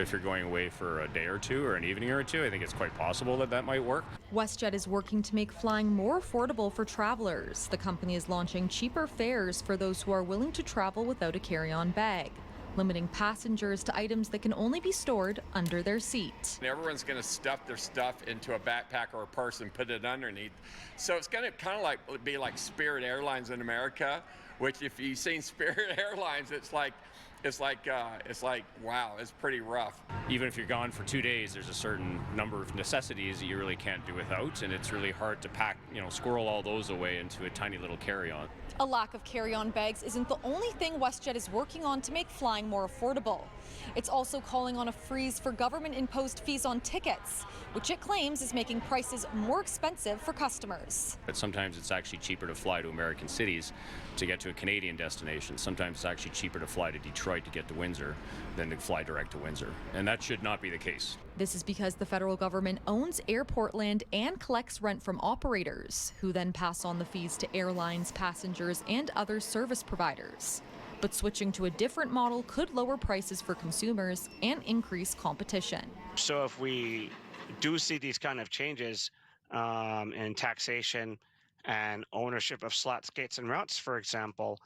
If you're going away for a day or two or an evening or two, I think it's quite possible that that might work. WestJet is working to make flying more affordable for travelers. The company is launching cheaper fares for those who are willing to travel without a carry-on bag, limiting passengers to items that can only be stored under their seat. Everyone's going to stuff their stuff into a backpack or a purse and put it underneath. So it's going to kind of be like Spirit Airlines in America, which if you've seen Spirit Airlines, it's like wow, it's pretty rough. Even if you're gone for 2 days, there's a certain number of necessities that you really can't do without, and it's really hard to pack, squirrel all those away into a tiny little carry-on. A lack of carry-on bags isn't the only thing WestJet is working on to make flying more affordable. It's also calling on a freeze for government-imposed fees on tickets, which it claims is making prices more expensive for customers. But sometimes it's actually cheaper to fly to American cities to get to a Canadian destination. Sometimes it's actually cheaper to fly to Detroit to get to Windsor than to fly direct to Windsor. And that should not be the case. This is because the federal government owns airport land and collects rent from operators, who then pass on the fees to airlines, passengers, and other service providers. But switching to a different model could lower prices for consumers and increase competition. So if we do see these kind of changes in taxation and ownership of slots, gates, and routes, for example,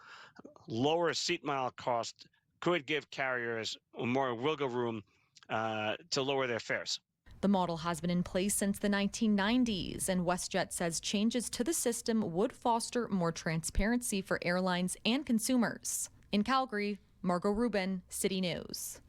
lower seat mile cost could give carriers more wiggle room to lower their fares. The model has been in place since the 1990s, and WestJet says changes to the system would foster more transparency for airlines and consumers. In Calgary, Margot Rubin, City News.